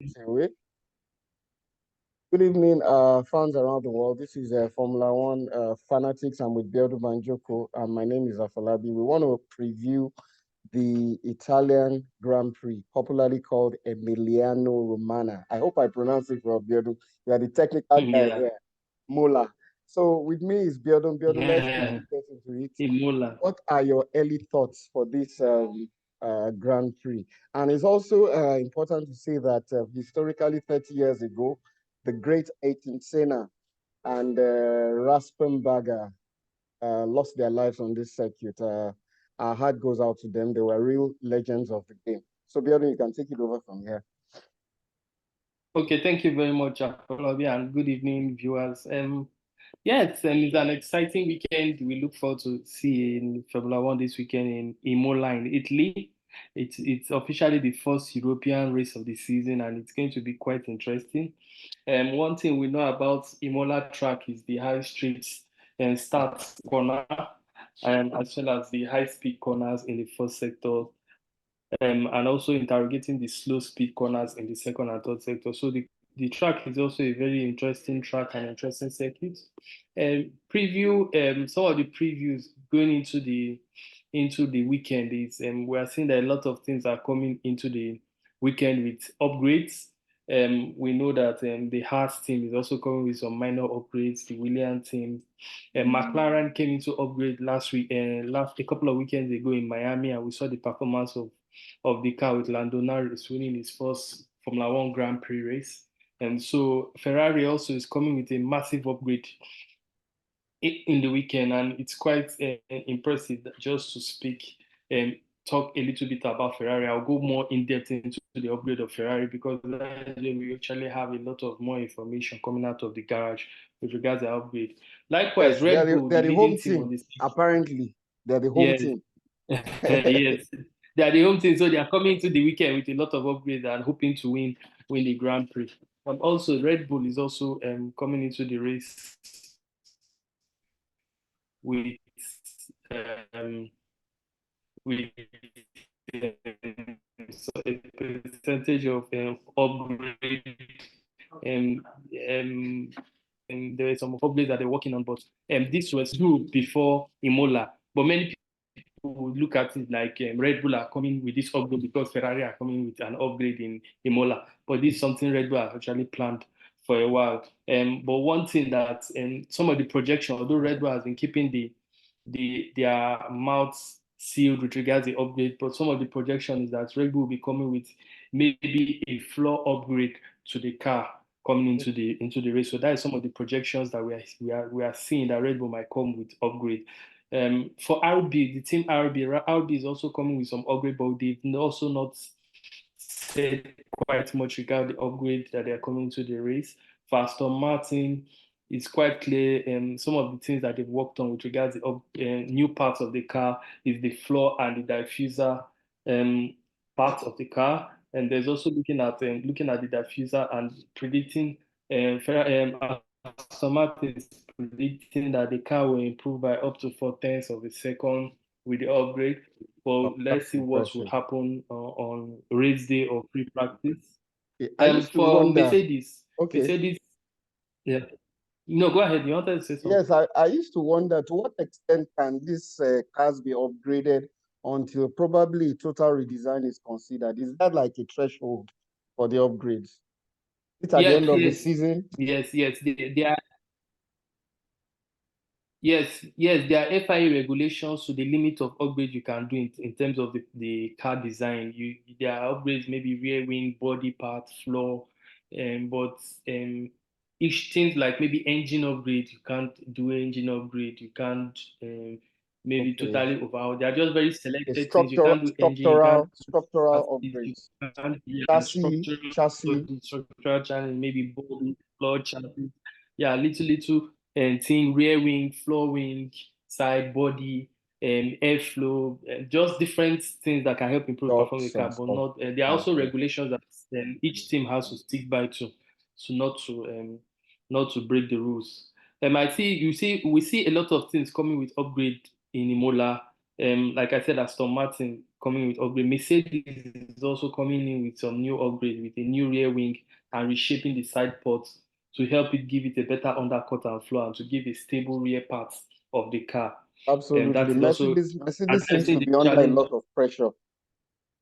Anyway, good evening, fans around the world. This is Formula One Fanatics. I'm with Beardo Banjoko, and my name is Afolabi. We want to preview the Italian Grand Prix, popularly called Emiliano Romana. I hope I pronounce it well, Beardo. You are the technical guy Yeah, here, Mola. So with me is Beardo. Beardo, let's yeah, quickly get into it. Imola. What are your early thoughts for this Grand Prix? And it's also important to say that historically, 30 years ago, the great 18 Senna and Raspenberger lost their lives on this circuit. Our heart goes out to them. They were real legends of the game. So, Bjorn, you can take it over from here. Okay, thank you very much, Afolabi, and good evening, viewers. Yes, and it's an exciting weekend. We look forward to seeing Formula One this weekend in Imola in Italy. It's officially the first European race of the season, and it's going to be quite interesting. One thing we know about Imola track is the high streets and start corner, and as well as the high speed corners in the first sector, and also interrogating the slow speed corners in the second and third sector. So the track is also a very interesting track and interesting circuit. Some of the previews going into the weekend is we are seeing that a lot of things are coming into the weekend with upgrades. We know that the Haas team is also coming with some minor upgrades. The Williams team, McLaren came into upgrade last week, last a couple of weekends ago in Miami, and we saw the performance of the car with Lando Norris winning his first Formula One Grand Prix race. And so Ferrari also is coming with a massive upgrade in the weekend, and it's quite impressive just to speak and talk a little bit about Ferrari. I'll go more in depth into the upgrade of Ferrari because we actually have a lot of more information coming out of the garage with regards to the upgrade. Likewise, Yes, Red Bull, they're the the leading home team team. on this. Apparently, they're the home Yes, team. yes, they are the home team, so they are coming to the weekend with a lot of upgrades and hoping to win the Grand Prix. Also, Red Bull is also coming into the race with um, with so a percentage of upgrade and um, and there is some upgrades that they're working on, but this was due before Imola. But many people would look at it like Red Bull are coming with this upgrade because Ferrari are coming with an upgrade in Imola. But this is something Red Bull has actually planned for a while. But one thing that some of the projections, although Red Bull has been keeping their mouths sealed with regards to the upgrade, but some of the projection is that Red Bull will be coming with maybe a floor upgrade to the car coming into the race. So that is some of the projections that we are seeing that Red Bull might come with upgrade. For RB, the team RB is also coming with some upgrade, but they've also not said quite much regarding the upgrade that they are coming to the race. For Aston Martin, it's quite clear some of the things that they've worked on with regards to new parts of the car is the floor and the diffuser part of the car. And there's also looking at the diffuser and predicting Aston Martin is predicting that the car will improve by up to 4 tenths of a second with the upgrade. Oh, But let's that's see what will impressive. happen on race day or pre-practice. I used to For wonder, Mercedes, okay, Mercedes, yeah. No, go ahead. You wanted to say yes, something? I used to wonder to what extent can these cars be upgraded until probably total redesign is considered? Is that like a threshold for the upgrades? It's at the Yes, end of the yes, season. yes. They are yes. There are FIA regulations to the limit of upgrade you can do in terms of the car design. There are upgrades, maybe rear wing, body part, floor, but each things like maybe engine upgrade, you can't do engine upgrade. You can't maybe Okay. totally overhaul. They are just very A selected things. You can't do engine. You can't do chassis, you upgrades, can't yeah, chassis. structural challenge, maybe body, floor chassis. Yeah, little and thing, rear wing, floor wing, side body, airflow, just different things that can help improve performance of the car. Options. But not there are also Okay. regulations that each team has to stick by to not to break the rules. I see we see a lot of things coming with upgrade in Imola. Like I said, Aston Martin coming with upgrade. Mercedes is also coming in with some new upgrade, with a new rear wing and reshaping the side ports to help it give it a better undercut and flow and to give a stable rear part of the car. Absolutely. That is also Mercedes seems addressing to the be under a challenge. lot of pressure.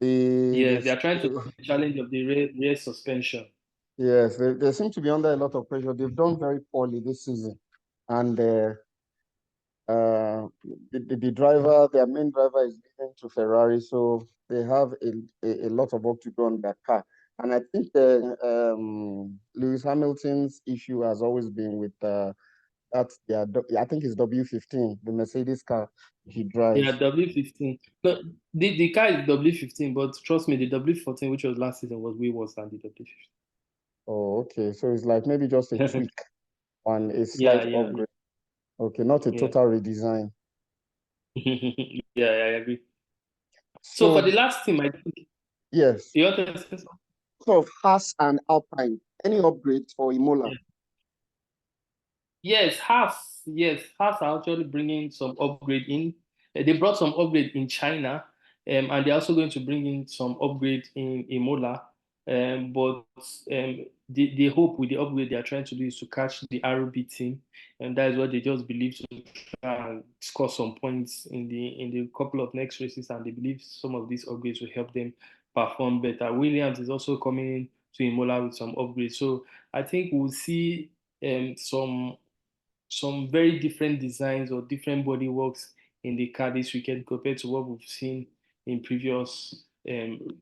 Yes, they are trying to solve the challenge of the rear suspension. Yes, they seem to be under a lot of pressure. They've done very poorly this season. And uh, the driver, their main driver is leaving to Ferrari. So they have a lot of work to do on their car. And I think Lewis Hamilton's issue has always been with I think it's W15, the Mercedes car he Yeah, drives. W15. No, the car is W15, but trust me, the W14, which was last season, was way worse than the Oh, okay. So it's like maybe just a W15. tweak on a Yeah, slight yeah, upgrade. Okay, not a yeah. total redesign. Yeah, I agree. So for So the last team, I think yes, you want to say something? sort of Haas and Alpine. Any upgrades for Imola? Yes, Haas. Yes, Haas are actually bringing some upgrade in. They brought some upgrade in China, and they're also going to bring in some upgrade in Imola. But the hope with the upgrade they are trying to do is to catch the RB team, and that is what they just believe to try and score some points in the couple of next races, and they believe some of these upgrades will help them perform better. Williams is also coming in to Imola with some upgrades, so I think we'll see some very different designs or different body works in the car this weekend compared to what we've seen in previous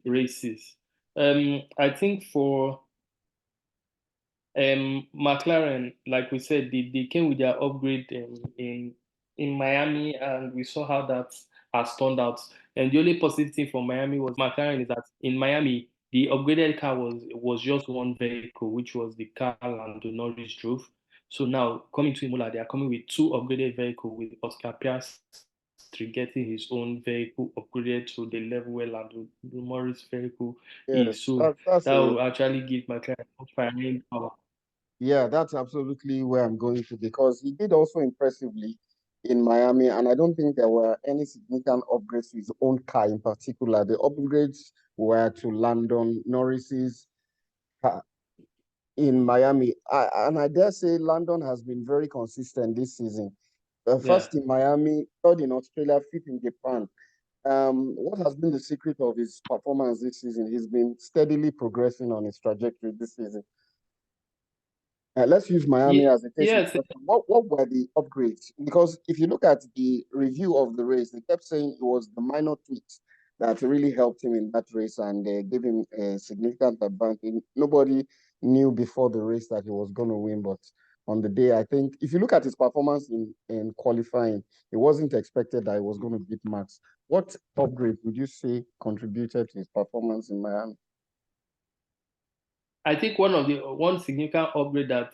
races. I think for McLaren, like we said, they came with their upgrade in Miami, and we saw how that has turned out. And the only positive thing for Miami was McLaren is that in Miami, the upgraded car was just one vehicle, which was the car Lando Norris drove. So now coming to Imola, they are coming with two upgraded vehicles, with Oscar Piastri getting his own vehicle upgraded to the level where Lando Norris' vehicle is. Yes, So that's that a will actually give McLaren firing power. yeah, that's absolutely where I'm going to because he did also impressively in Miami, and I don't think there were any significant upgrades to his own car in particular. The upgrades were to Landon Norris's car in Miami, and I dare say Landon has been very consistent this season. Yeah. First in Miami, third in Australia, fifth in Japan. What has been the secret of his performance this season? He's been steadily progressing on his trajectory this season. Let's use Miami as a case in Yes, question. What were the upgrades? Because if you look at the review of the race, they kept saying it was the minor tweaks that really helped him in that race and gave him a significant advantage. Nobody knew before the race that he was going to win, but on the day, I think if you look at his performance in qualifying, it wasn't expected that he was going to beat Max. What upgrade would you say contributed to his performance in Miami? I think one significant upgrade that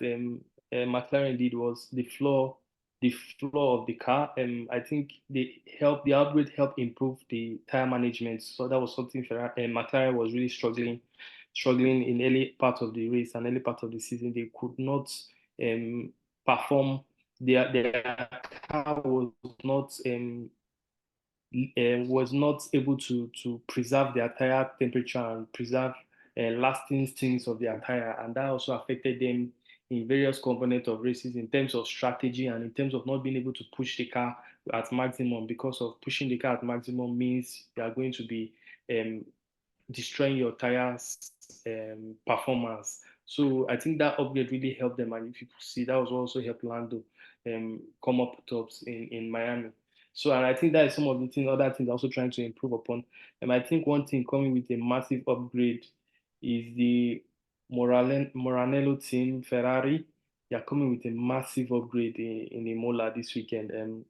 McLaren did was the floor of the car. I think the upgrade helped improve the tire management. So that was something McLaren was really struggling in early part of the race and early part of the season. They could not perform. Their car was not able to preserve their tire temperature and preserve lasting stings of their tire, and that also affected them in various components of races in terms of strategy and in terms of not being able to push the car at maximum, because of pushing the car at maximum means they are going to be um, destroying your tires performance. So I think that upgrade really helped them, and if you see, that was also helped Lando come up tops in Miami. So, and I think that is some of the things, other things also trying to improve upon. And I think one thing coming with a massive upgrade is the Moranello team, Ferrari. They are coming with a massive upgrade in Imola this weekend.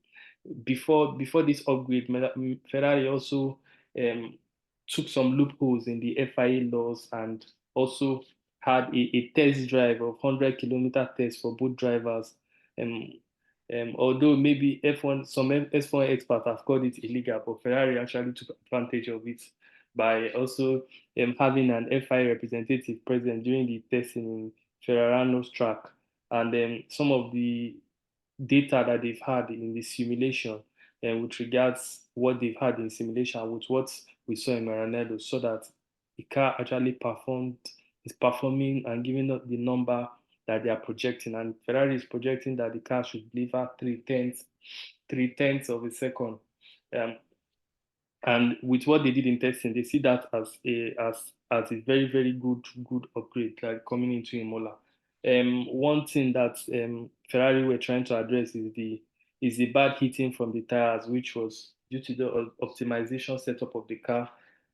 Before this upgrade, Ferrari also um, took some loopholes in the FIA laws and also had a test drive of 100-kilometer test for both drivers. Um, although maybe some F1 experts have called it illegal, but Ferrari actually took advantage of it by also having an FIA representative present during the testing in Ferrarano's track. And some of the data that they've had in the simulation and with regards what they've had in simulation with what we saw in Maranello, so that the car actually is performing and giving us the number that they are projecting. And Ferrari is projecting that the car should deliver three tenths of a second. Um, and with what they did in testing, they see that as a very very good upgrade, like coming into Imola. One thing that Ferrari were trying to address is the bad heating from the tires, which was due to the optimization setup of the car.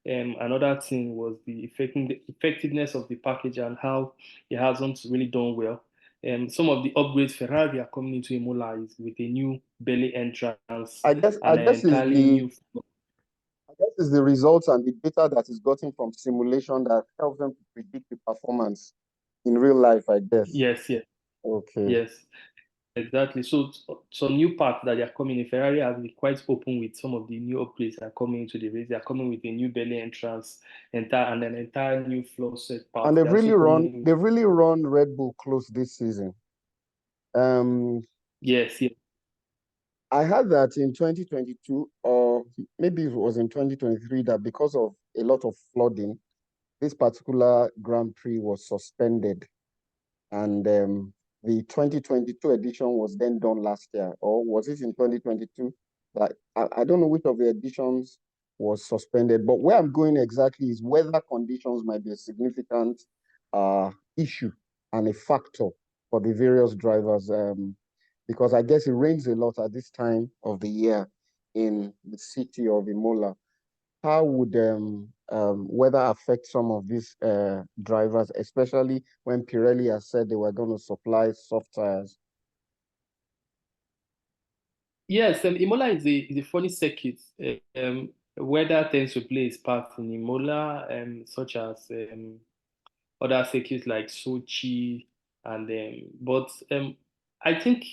Another thing was the effectiveness of the package and how it hasn't really done well. Some of the upgrades Ferrari are coming into Imola is with a new belly entrance I guess I and an guess is entirely the new. I guess is the results and the data that is gotten from simulation that helps them to predict the performance in real life, I guess. Yes, yes, Okay. yes, exactly. So some new parts that they are coming in, Ferrari has been quite open with some of the new upgrades that are coming into the race. They are coming with a new belly entrance, and an entire new floor set part. And They're also coming. they've really run Red Bull close this season. Um, Yes, yes, I heard that in 2022, or maybe it was in 2023, that because of a lot of flooding, this particular Grand Prix was suspended. And the 2022 edition was then done last year, or was it in 2022? Like, I don't know which of the editions was suspended, but where I'm going exactly is weather conditions might be a significant issue and a factor for the various drivers, because I guess it rains a lot at this time of the year in the city of Imola. How would weather affect some of these drivers, especially when Pirelli has said they were going to supply soft tires? yes. Imola is a funny circuit. Weather tends to play its part in Imola, such as other circuits like Sochi, and but I think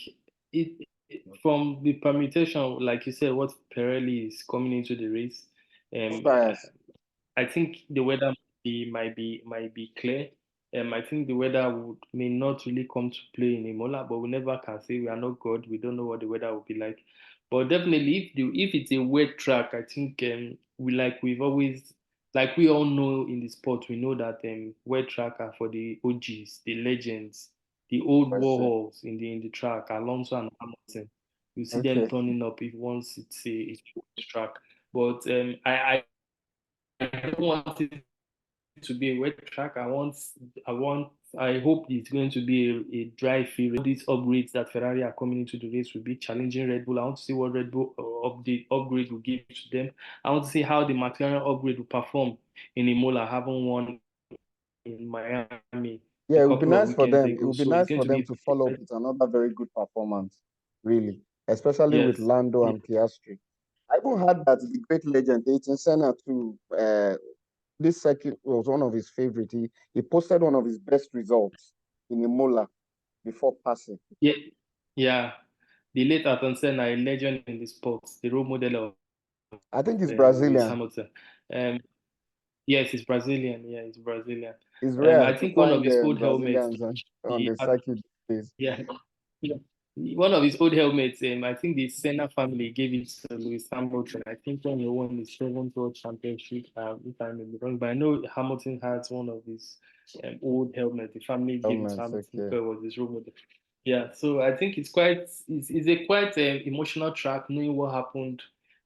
from the permutation, like you said, what Pirelli is coming into the race, Soft um, tires. I think the weather might be clear. I think the weather may not really come to play in Imola, but we never can say, we are not God. We don't know what the weather will be like. But definitely, if it's a wet track, I think we've always, like we all know in the sport, we know that wet track are for the OGs, the legends, the old I see. warhols in the track, Alonso and Hamilton. You see them Okay. turning up if once it's a wet track. But I don't want it to be a wet track. I hope it's going to be a dry field. These upgrades that Ferrari are coming into the race will be challenging Red Bull. I want to see what Red Bull upgrade will give to them. I want to see how the McLaren upgrade will perform in Imola, having won in Miami Yeah, a it would be couple of nice for weekends them. It ago. would be So it's nice going for to them be to follow up with another very good performance, really, especially with yes. Lando and Piastri. I even heard that the great legend, Ayrton Senna, too, this circuit was one of his favorite. He posted one of his best results in Imola before passing. Yeah, yeah. The late Ayrton Senna, a legend in the sports, the role model of I think he's Lewis Brazilian. Hamilton. Um, yes, he's Brazilian. Yeah, he's Brazilian. It's rare I to think one of find his old helmets, Brazilians on he the had, circuit these days. yeah, yeah. One of his old helmets, I think the Senna family gave it to Lewis Hamilton. I think when he won his seventh world championship, if I may be wrong, but I know Hamilton has one of his old helmets. The family gave it to Helmets, Hamilton okay. because it was his role model. Yeah, so I think it's a quite emotional track, knowing what happened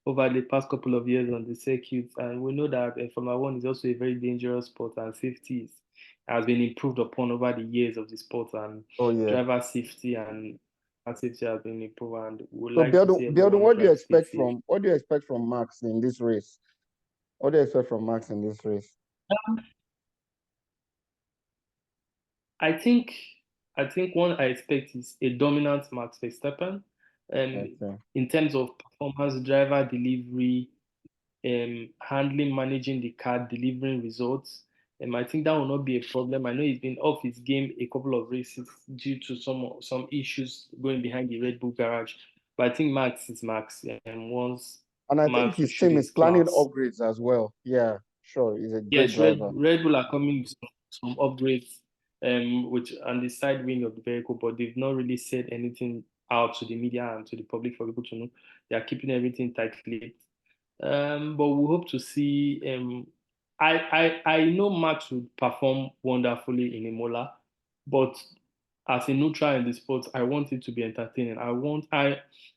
over the past couple of years on the circuit, and we know that Formula One is also a very dangerous sport, and has been improved upon over the years of the sport, and Oh yeah. driver safety and safety has been improved, and we would So like to see Bjorn, everyone drive safely. what do you expect from Max in this race? What do you expect from Max in this race? I think I think one I expect is a dominant Max Verstappen, um, Okay. in terms of performance, driver delivery, handling, managing the car, delivering results. I think that will not be a problem. I know he's been off his game a couple of races due to some issues going behind the Red Bull garage. But I think Max is Max, and once And I think Max will his show team is his planning class. upgrades as well. Yeah, sure. He's a great Yes, driver. Red Bull are coming with some upgrades, which on the side wing of the vehicle, but they've not really said anything out to the media and to the public for people to know. They are keeping everything tight-lipped. But we hope to see. I know Max will perform wonderfully in Imola, but as a neutral in the sport, I want it to be entertaining.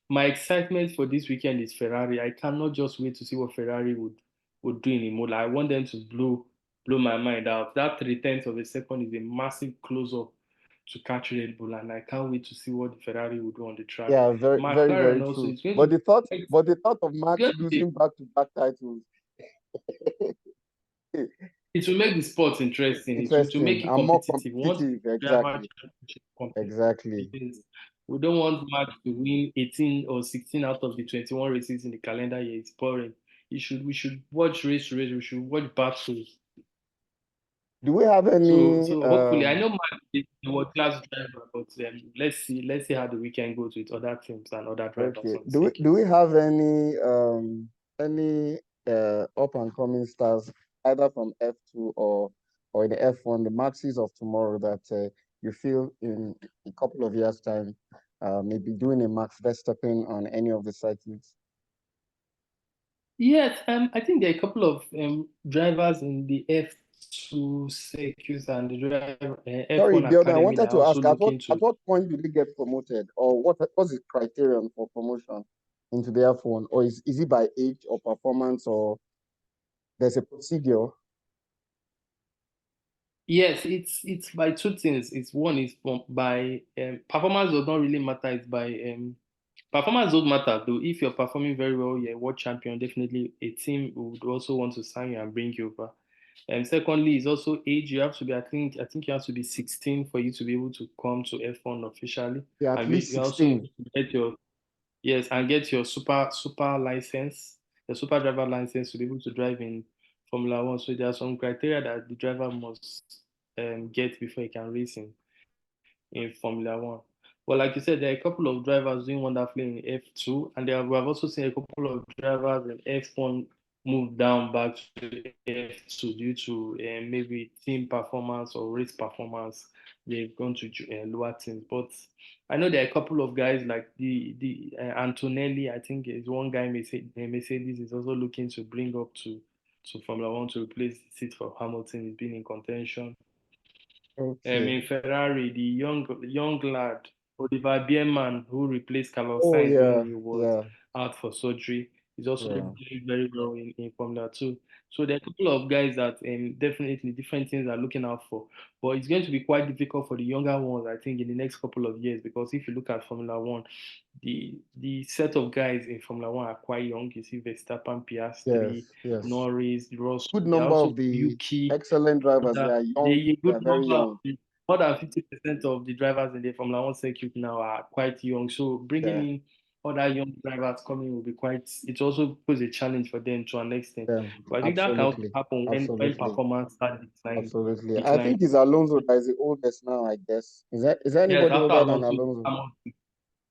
My excitement for this weekend is Ferrari. I cannot just wait to see what Ferrari would do in Imola. I want them to blow my mind out. That 3/10 of a second is a massive close up to catch Red Bull, and I can't wait to see what the Ferrari will do on the track. Yeah, very, very, very McLaren also true. is going to But be the thought of it's Max going to be losing back-to-back titles, it will make the sport interesting. It will interesting make it and more competitive. Once competitive. driver Exactly, championship competition, exactly. we don't want Max to win 18 or 16 out of the 21 races in the calendar year. It's boring. We should watch race to race. We should watch battles. Do we have So any? so hopefully, I know Max is a world class driver, but let's see how the weekend goes with other teams and other drivers Okay. on the Do we circuits. have any up and coming stars either from F2 or in the F1, the Maxis of tomorrow that you feel in a couple of years' time maybe doing a Max Verstappen on any of the circuits? Yes, I think there are a couple of drivers in the F2 circuits and the Sorry, F1 Gilda, I Academy wanted that are to also ask looking at to. what point do they get promoted, or what's the criterion for promotion into the F1, or is it by age or performance, or there's a procedure? Yes, it's by two things. It's one is by performance does not really matter. It's by performance don't matter though. If you're performing very well, you're a world champion. Definitely, a team would also want to sign you and bring you over. And secondly, is also age. You have to be. I think you have to be 16 for you to be able to come to F1 officially, Yeah, at and least you also 16. get your yes, and get your super license, the super driver license to be able to drive in Formula One. So there are some criteria that the driver must get before he can race in Formula One. But like you said, there are a couple of drivers doing wonderfully in F2, and we have also seen a couple of drivers in F1 move down back to F2 due to maybe team performance or race performance. They've gone to lower teams. But I know there are a couple of guys like the Antonelli. I think is one guy. Mercedes is also looking to bring up to Formula One to replace the seat for Hamilton. He's been in contention. Okay. In Ferrari, the young lad, Oliver Biermann, who replaced Carlos Oh Sainz when yeah, he was yeah, out for surgery, is also yeah. doing very well in Formula 2. So there are a couple of guys that definitely different things are looking out for. But it's going to be quite difficult for the younger ones, I think, in the next couple of years, because if you look at Formula 1, the set of guys in Formula 1 are quite young. You see Verstappen, Yes, Piastri, yes. Norris, Russell. Good There are number also of the Yuki. excellent drivers. They That are young. a They good are very number, young. more than 50% of the drivers in the Formula One circuit now are quite young. So bringing Yeah, in other young drivers coming will be quite. It also poses a challenge for them to an extent. yeah. But I think that can also Absolutely, happen when absolutely, performance start absolutely. I decline. think it's Alonso that is the oldest now. I guess. Is there Yes, anybody after older than Alonso, Alonso?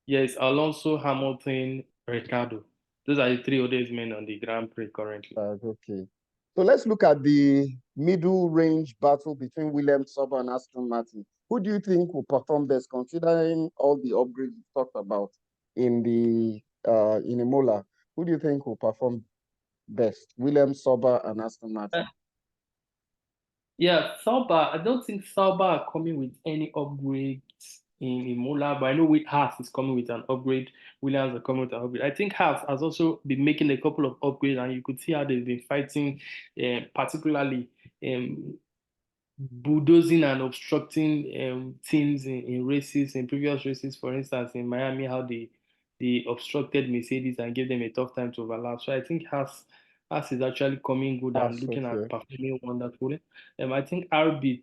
yes, Alonso, Hamilton, Ricardo. Those are the three oldest men on the Grand Prix currently. Okay. So let's look at the middle range battle between Williams, Sauber, and Aston Martin. Who do you think will perform best, considering all the upgrades we talked about in Imola? Who do you think will perform best? Williams, Sauber, and Aston Martin. Yeah, Sauber. I don't think Sauber are coming with any upgrades in Imola, but I know with Haas is coming with an upgrade. Williams are coming with an upgrade. I think Haas has also been making a couple of upgrades, and you could see how they've been fighting, particularly um, bulldozing and obstructing teams in races, in previous races. For instance, in Miami, how they obstructed Mercedes and gave them a tough time to overlap. So I think Haas is actually coming good and That's looking at okay. performing wonderfully. I think RB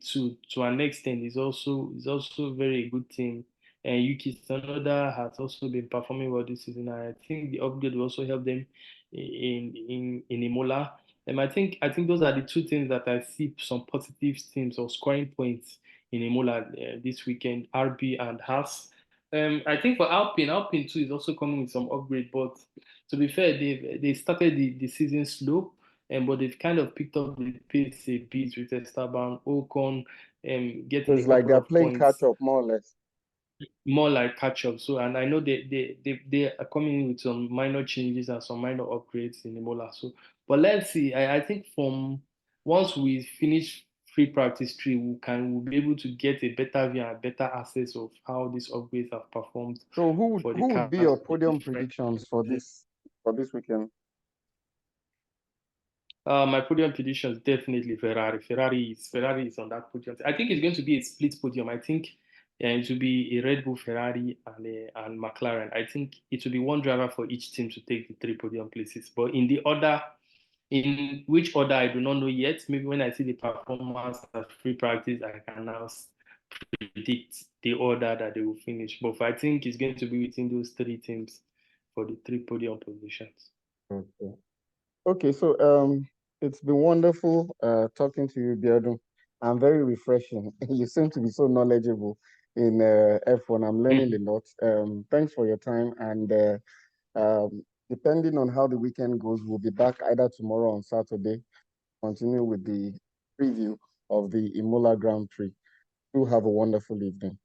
to an extent is also a very good team. And Yuki Tsunoda has also been performing well this season. I think the upgrade will also help them in Imola. I think those are the two things that I see some positive things or scoring points in Imola this weekend, RB and Haas. I think for Alpine too is also coming with some upgrade, but to be fair, they started the season slow, but they've kind of picked up the pace a bit with Esteban Ocon So getting a it's like couple they're of playing catch points. up more or less. more like catch up. So, and I know they are coming in with some minor changes and some minor upgrades in Imola. So, but let's see. I think from once we finish free practice 3, we'll be able to get a better view and better access of how these upgrades have performed So for the who would be cars your in podium different. predictions for this weekend? My podium prediction is definitely Ferrari. Ferrari is on that podium. I think it's going to be a split podium. I think it will be a Red Bull, Ferrari, and McLaren. I think it will be one driver for each team to take the 3 podium places. But in the order, in which order I do not know yet. Maybe when I see the performance at free practice, I can now predict the order that they will finish. But I think it's going to be within those 3 teams for the 3 podium positions. Okay. Okay, so it's been wonderful talking to you, Biodun, and very refreshing. You seem to be so knowledgeable in F1. I'm learning a lot. Thanks for your time, and depending on how the weekend goes, we'll be back either tomorrow or on Saturday, continue with the preview of the Imola Grand Prix. Do have a wonderful evening.